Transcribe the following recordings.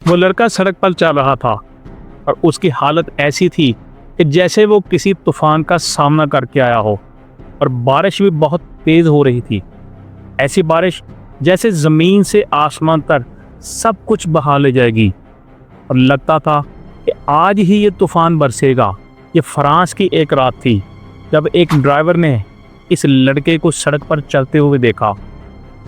वो लड़का सड़क पर चल रहा था और उसकी हालत ऐसी थी कि जैसे वो किसी तूफान का सामना करके आया हो। और बारिश भी बहुत तेज हो रही थी, ऐसी बारिश जैसे जमीन से आसमान तक सब कुछ बहा ले जाएगी। और लगता था कि आज ही ये तूफान बरसेगा। ये फ्रांस की एक रात थी जब एक ड्राइवर ने इस लड़के को सड़क पर चलते हुए देखा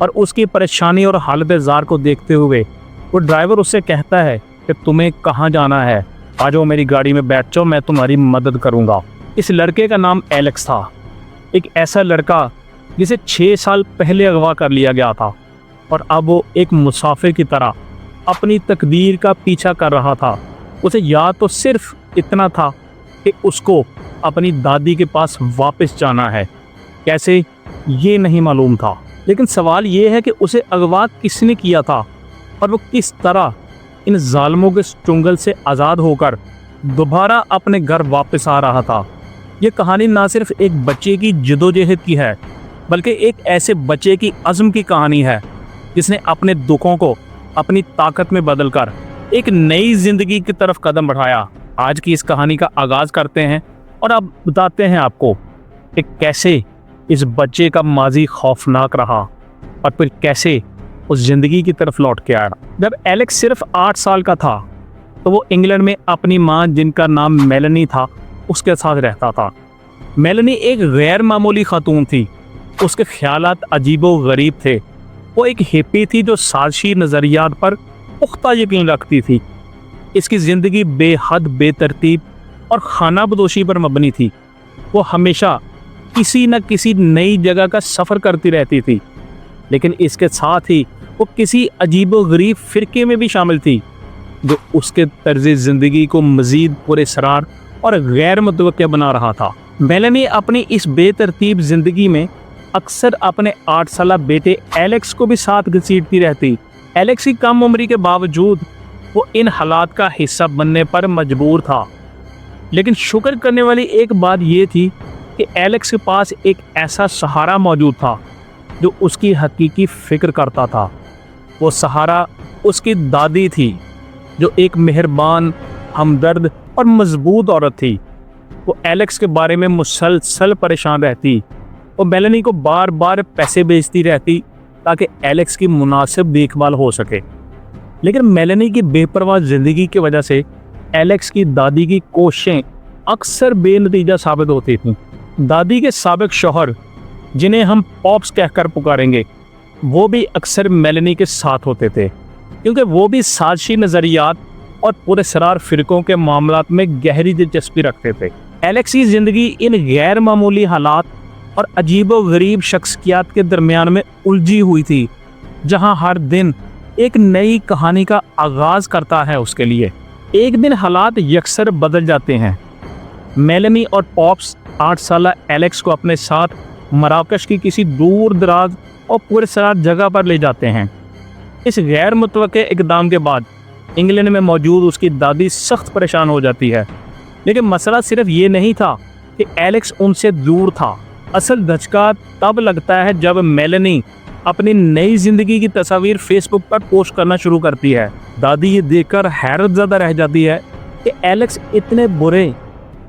और उसकी परेशानी और हालत ज़ार को देखते हुए वो ड्राइवर उससे कहता है कि तुम्हें कहाँ जाना है, आ जाओ मेरी गाड़ी में बैठ जाओ, मैं तुम्हारी मदद करूँगा। इस लड़के का नाम एलेक्स था, एक ऐसा लड़का जिसे 6 साल पहले अगवा कर लिया गया था और अब वो एक मुसाफिर की तरह अपनी तकदीर का पीछा कर रहा था। उसे याद तो सिर्फ इतना था कि उसको अपनी दादी के पास वापस जाना है। कैसे, ये नहीं मालूम था, लेकिन सवाल ये है कि उसे अगवा किसने किया था और वो किस तरह इन जालिमों के चुंगल से आज़ाद होकर दोबारा अपने घर वापस आ रहा था। ये कहानी ना सिर्फ एक बच्चे की जदोजहद की है, बल्कि एक ऐसे बच्चे की अज़्म की कहानी है जिसने अपने दुखों को अपनी ताकत में बदलकर एक नई जिंदगी की तरफ कदम बढ़ाया। आज की इस कहानी का आगाज़ करते हैं और अब बताते हैं आपको कि कैसे इस बच्चे का माजी खौफनाक रहा और फिर कैसे उस ज़िंदगी की तरफ लौट के आया। जब एलेक्स सिर्फ 8 साल का था तो वो इंग्लैंड में अपनी माँ, जिनका नाम मेलेनी था, उसके साथ रहता था। मेलेनी एक गैर मामूली खातून थी। उसके ख्यालात अजीबो गरीब थे। वो एक हिप्पी थी जो साजिशी नज़रियात पर पुख्ता यकीन रखती थी। इसकी ज़िंदगी बेहद बेतरतीब और खाना बदोशी पर मबनी थी। वो हमेशा किसी न किसी नई जगह का सफ़र करती रहती थी, लेकिन इसके साथ ही वो किसी अजीबो गरीब फ़िरके में भी शामिल थी जो उसके तर्ज़ ज़िंदगी को मज़ीद पुरअसरार और गैर मुतवक्किल बना रहा था। मेलेनी अपनी इस बेतरतीब ज़िंदगी में अक्सर अपने 8 साला बेटे एलेक्स को भी साथ घसीटती रहती। एलेक्स की कम उम्री के बावजूद वो इन हालात का हिस्सा बनने पर मजबूर था, लेकिन शुक्र करने वाली एक बात ये थी कि एलेक्स के पास एक ऐसा सहारा मौजूद था जो उसकी हकीकी फ़िक्र करता था। वो सहारा उसकी दादी थी, जो एक मेहरबान, हमदर्द और मजबूत औरत थी। वो एलेक्स के बारे में मुसलसल परेशान रहती। वो मेलेनी को बार बार पैसे भेजती रहती ताकि एलेक्स की मुनासिब देखभाल हो सके, लेकिन मेलेनी की बेपरवाह ज़िंदगी की वजह से एलेक्स की दादी की कोशिशें अक्सर बेनतीजा साबित होती थीं। दादी के साबिक शौहर, जिन्हें हम पॉप्स कहकर पुकारेंगे, वो भी अक्सर मेलेनी के साथ होते थे, क्योंकि वो भी साजिशी नज़रियात और पुरअसरार फ़िरकों के मामलात में गहरी दिलचस्पी रखते थे। एलेक्स की ज़िंदगी इन गैर मामूली हालात और अजीबो गरीब शख्सियत के दरमियान में उलझी हुई थी, जहां हर दिन एक नई कहानी का आगाज़ करता है उसके लिए। एक दिन हालात यकसर बदल जाते हैं। मेलेनी और पॉप्स 8 साला एलेक्स को अपने साथ मराकश की किसी दूर दराज और पुरअसरार जगह पर ले जाते हैं। इस गैर मुतवक्किल इक़दाम के बाद इंग्लैंड में मौजूद उसकी दादी सख्त परेशान हो जाती है, लेकिन मसला सिर्फ ये नहीं था कि एलेक्स उनसे दूर था। असल धचका तब लगता है जब मेलेनी अपनी नई ज़िंदगी की तस्वीर फेसबुक पर पोस्ट करना शुरू करती है। दादी ये देखकर हैरत ज़दा रह जाती है कि एलेक्स इतने बुरे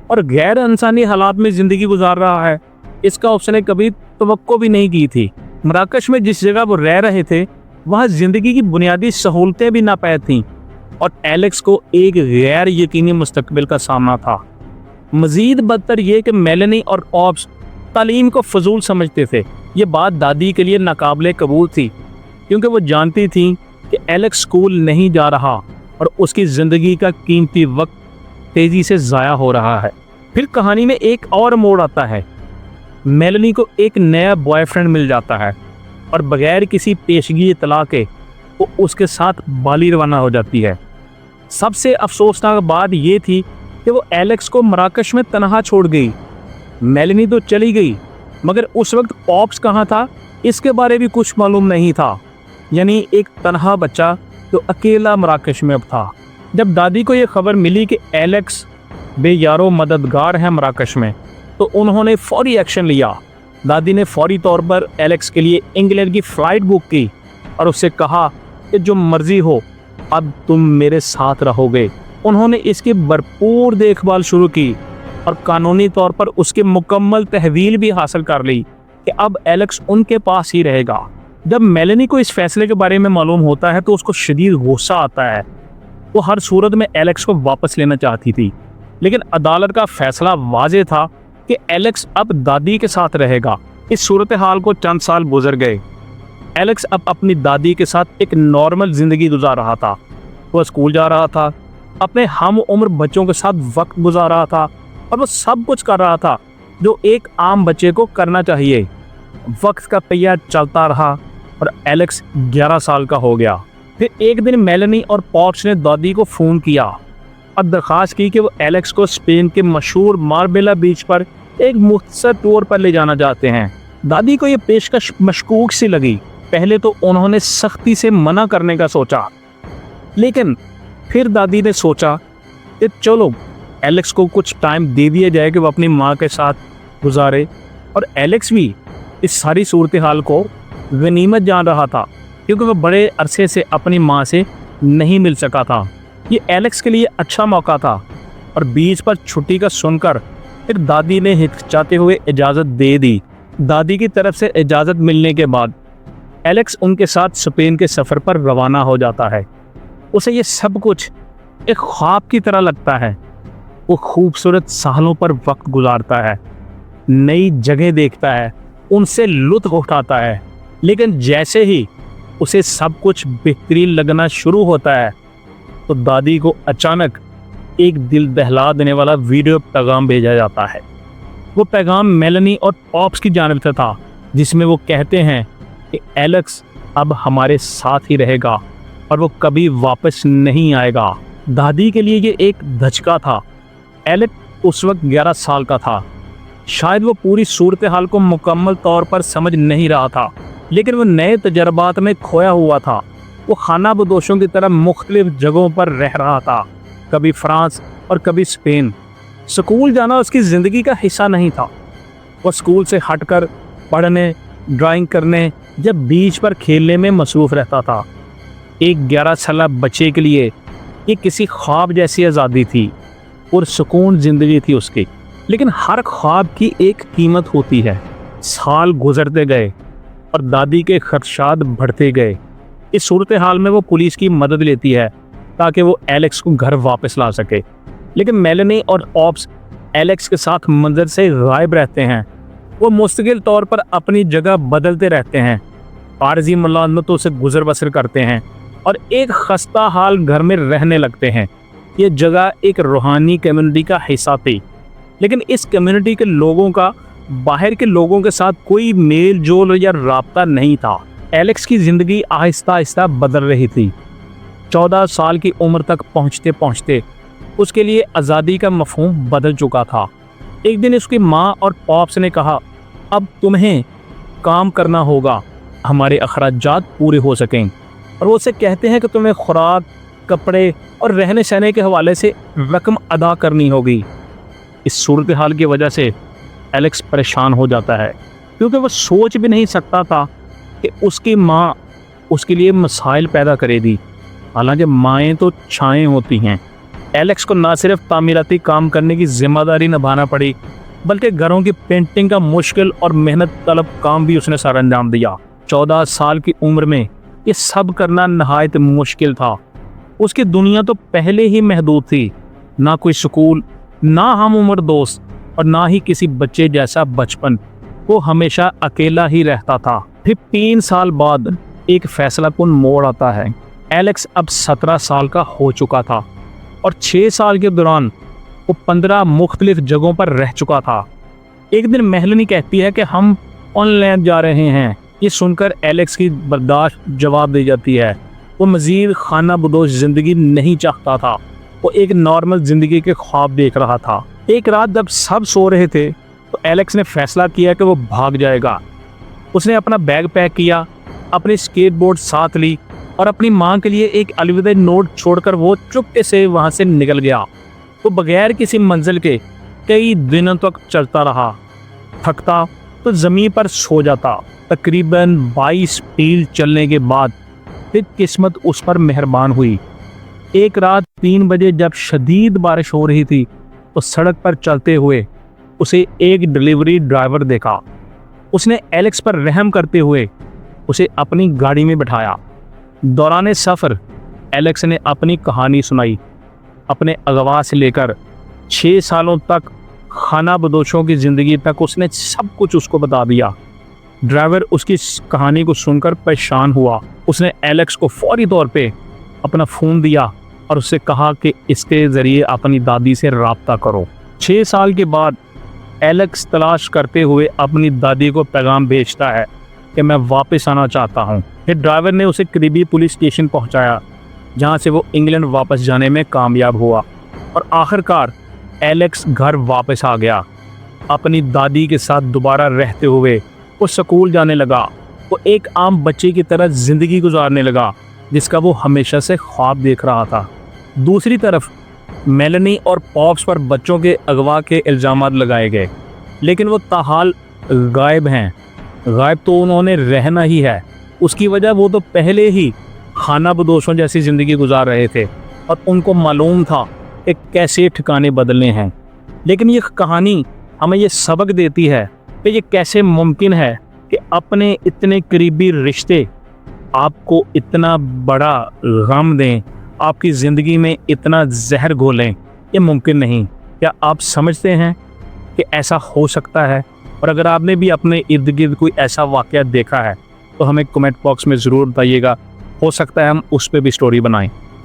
और गैर इंसानी हालात में ज़िंदगी गुजार रहा है, इसका उसने कभी तवक्को भी नहीं की थी। मराकश में जिस जगह वो रह रहे थे, वहाँ ज़िंदगी की बुनियादी सहूलतें भी नापैद थीं और एलेक्स को एक गैर यकीनी मुस्तकबिल का सामना था। मज़ीद बदतर ये कि मेलेनी और पॉप्स तालीम को फजूल समझते थे। ये बात दादी के लिए नाकाबिले कबूल थी, क्योंकि वो जानती थी कि एलेक्स स्कूल नहीं जा रहा और उसकी ज़िंदगी का कीमती वक्त तेज़ी से ज़ाया हो रहा है। फिर कहानी में एक और मोड़ आता है। मेलेनी को एक नया बॉयफ्रेंड मिल जाता है और बगैर किसी पेशगी इतला के वो उसके साथ बाली रवाना हो जाती है। सबसे अफसोसनाक बात ये थी कि वो एलेक्स को मराकश में तनहा छोड़ गई। मेलेनी तो चली गई, मगर उस वक्त पॉप्स कहाँ था, इसके बारे भी कुछ मालूम नहीं था। यानी एक तनहा बच्चा जो अकेला मराकश में था। जब दादी को ये खबर मिली कि एलेक्स बेयारो मददगार है मराकश में, तो उन्होंने फौरी एक्शन लिया। दादी ने फौरी तौर पर एलेक्स के लिए इंग्लैंड की फ़्लाइट बुक की और उससे कहा कि जो मर्ज़ी हो अब तुम मेरे साथ रहोगे। उन्होंने इसकी भरपूर देखभाल शुरू की और कानूनी तौर पर उसकी मुकम्मल तहवील भी हासिल कर ली कि अब एलेक्स उनके पास ही रहेगा। जब मेलेनी को इस फैसले के बारे में मालूम होता है तो उसको शदीद गुस्सा आता है। वो हर सूरत में एलेक्स को वापस लेना चाहती थी, लेकिन अदालत का फैसला वाज़ेह था कि एलेक्स अब दादी के साथ रहेगा। इस सूरत हाल को चंद साल गुजर गए। एलेक्स अब अपनी दादी के साथ एक नॉर्मल ज़िंदगी गुजार रहा था। वह स्कूल जा रहा था, अपने हम उम्र बच्चों के साथ वक्त गुजार रहा था और वो सब कुछ कर रहा था जो एक आम बच्चे को करना चाहिए। वक्त का पहिया चलता रहा और एलेक्स 11 साल का हो गया। फिर एक दिन मेलेनी और पॉप्स ने दादी को फ़ोन किया और दरख्वास्त की कि वो एलेक्स को स्पेन के मशहूर मार्बेला बीच पर एक मुख्तसर टूर पर ले जाना चाहते हैं। दादी को ये पेशकश मशकूक सी लगी। पहले तो उन्होंने सख्ती से मना करने का सोचा, लेकिन फिर दादी ने सोचा कि चलो एलेक्स को कुछ टाइम दे दिया जाए कि वो अपनी माँ के साथ गुजारे। और एलेक्स भी इस सारी सूरत हाल को गनीमत जान रहा था, क्योंकि वह बड़े अरसे से अपनी माँ से नहीं मिल सका था। ये एलेक्स के लिए अच्छा मौका था और बीच पर छुट्टी का सुनकर फिर दादी ने हिचकिचाते हुए इजाज़त दे दी। दादी की तरफ से इजाज़त मिलने के बाद एलेक्स उनके साथ स्पेन के सफ़र पर रवाना हो जाता है। उसे ये सब कुछ एक ख्वाब की तरह लगता है। वो खूबसूरत सालों पर वक्त गुजारता है, नई जगह देखता है, उनसे लुत्फ़ उठाता है, लेकिन जैसे ही उसे सब कुछ बेहतरीन लगना शुरू होता है तो दादी को अचानक एक दिल दहला देने वाला वीडियो पैगाम भेजा जाता है। वो पैगाम मेलेनी और पॉप्स की जानिब से था, जिसमें वो कहते हैं कि एलेक्स अब हमारे साथ ही रहेगा और वो कभी वापस नहीं आएगा। दादी के लिए ये एक धचका था। एलेक्स उस वक्त 11 साल का था। शायद वो पूरी सूरत हाल को मुकम्मल तौर पर समझ नहीं रहा था, लेकिन वो नए तजर्बात में खोया हुआ था। वो खाना बदोशों की तरह मुख्तलिफ जगहों पर रह रहा था, कभी फ्रांस और कभी स्पेन। स्कूल जाना उसकी ज़िंदगी का हिस्सा नहीं था। वो स्कूल से हटकर पढ़ने, ड्राइंग करने, जब बीच पर खेलने में मसरूफ़ रहता था। एक 11 साला बच्चे के लिए ये किसी ख्वाब जैसी आज़ादी थी और सुकून ज़िंदगी थी उसकी। लेकिन हर ख्वाब की एक कीमत होती है। साल गुजरते गए और दादी के खदशात बढ़ते गए। इस सूरत हाल में वो पुलिस की मदद लेती है ताकि वो एलेक्स को घर वापस ला सके, लेकिन मेलेनी और पॉप्स एलेक्स के साथ मंजर से गायब रहते हैं। वो मुस्तकिल तौर पर अपनी जगह बदलते रहते हैं, आरजी मुलाजमतों से गुजर बसर करते हैं और एक खस्ता हाल घर में रहने लगते हैं। ये जगह एक रूहानी कम्युनिटी का हिस्सा थी, लेकिन इस कम्युनिटी के लोगों का बाहर के लोगों के साथ कोई मेल जोल या राब्ता नहीं था। एलेक्स की ज़िंदगी आहिस्ता आहिस्ता बदल रही थी। 14 साल की उम्र तक पहुँचते पहुँचते उसके लिए आज़ादी का मफहूम बदल चुका था। एक दिन उसकी माँ और पॉप्स ने कहा, अब तुम्हें काम करना होगा, हमारे अखराजात पूरे हो सकें। और वो उसे कहते हैं कि तुम्हें खुराक, कपड़े और रहने सहने के हवाले से रकम अदा करनी होगी। इस सूरत हाल की वजह से एलेक्स परेशान हो जाता है, क्योंकि वो सोच भी नहीं सकता था कि उसकी माँ उसके लिए मसाइल पैदा करेगी। हालांकि माएँ तो छाएँ होती हैं। एलेक्स को ना सिर्फ तामीराती काम करने की जिम्मेदारी निभाना पड़ी, बल्कि घरों की पेंटिंग का मुश्किल और मेहनत तलब काम भी उसने सर अंजाम दिया। 14 साल की उम्र में ये सब करना नहायत मुश्किल था। उसकी दुनिया तो पहले ही महदूद थी, ना कोई स्कूल, ना हम उम्र दोस्त और ना ही किसी बच्चे जैसा बचपन। वो हमेशा अकेला ही रहता था। फिर 3 साल बाद एक फैसला कुन मोड़ आता है। एलेक्स अब 17 साल का हो चुका था और 6 साल के दौरान वो 15 मुख्तलिफ जगहों पर रह चुका था। एक दिन मेलेनी कहती है कि हम ऑनलाइन जा रहे हैं। ये सुनकर एलेक्स की बर्दाश्त जवाब दे जाती है। वो मज़ीद खाना बदोश ज़िंदगी नहीं चाहता था। वो एक नॉर्मल ज़िंदगी के ख्वाब देख रहा था। एक रात जब सब सो रहे थे तो एलेक्स ने फैसला किया कि वो भाग जाएगा। उसने अपना बैग पैक किया, अपनी स्केटबोर्ड साथ ली और अपनी माँ के लिए एक अलविदा नोट छोड़कर वो चुपके से वहाँ से निकल गया। वो बगैर किसी मंजिल के कई दिनों तक चलता रहा। थकता तो ज़मीन पर सो जाता। तकरीबन 22 मील चलने के बाद फिर किस्मत उस पर मेहरबान हुई। एक रात 3 बजे जब शदीद बारिश हो रही थी तो सड़क पर चलते हुए उसे एक डिलीवरी ड्राइवर देखा। उसने एलेक्स पर रहम करते हुए उसे अपनी गाड़ी में बिठाया। दौरान सफ़र एलेक्स ने अपनी कहानी सुनाई। अपने अगवा से लेकर 6 सालों तक खाना बदोशों की ज़िंदगी तक उसने सब कुछ उसको बता दिया। ड्राइवर उसकी कहानी को सुनकर परेशान हुआ। उसने एलेक्स को फौरी तौर पे अपना फ़ोन दिया और उससे कहा कि इसके ज़रिए अपनी दादी से रब्ता करो। 6 साल के बाद एलेक्स तलाश करते हुए अपनी दादी को पैगाम भेजता है कि मैं वापस आना चाहता हूँ। फिर ड्राइवर ने उसे करीबी पुलिस स्टेशन पहुँचाया, जहाँ से वो इंग्लैंड वापस जाने में कामयाब हुआ और आखिरकार एलेक्स घर वापस आ गया। अपनी दादी के साथ दोबारा रहते हुए वो स्कूल जाने लगा। वो एक आम बच्चे की तरह ज़िंदगी गुजारने लगा जिसका वो हमेशा से ख्वाब देख रहा था। दूसरी तरफ मेलनी और पॉप्स पर बच्चों के अगवा के इल्ज़ामात लगाए गए, लेकिन वो ताहाल गायब हैं। गायब तो उन्होंने रहना ही है। उसकी वजह वो तो पहले ही खाना बदोशों जैसी ज़िंदगी गुजार रहे थे और उनको मालूम था कि कैसे ठिकाने बदलने हैं। लेकिन ये कहानी हमें ये सबक देती है कि ये कैसे मुमकिन है कि अपने इतने करीबी रिश्ते आपको इतना बड़ा गम दें, आपकी ज़िंदगी में इतना जहर घोलें। ये मुमकिन नहीं। क्या आप समझते हैं कि ऐसा हो सकता है? और अगर आपने भी अपने इर्द गिर्द कोई ऐसा वाक़या देखा है तो हमें कमेंट बॉक्स में ज़रूर बताइएगा। हो सकता है हम उस पर भी स्टोरी बनाएं।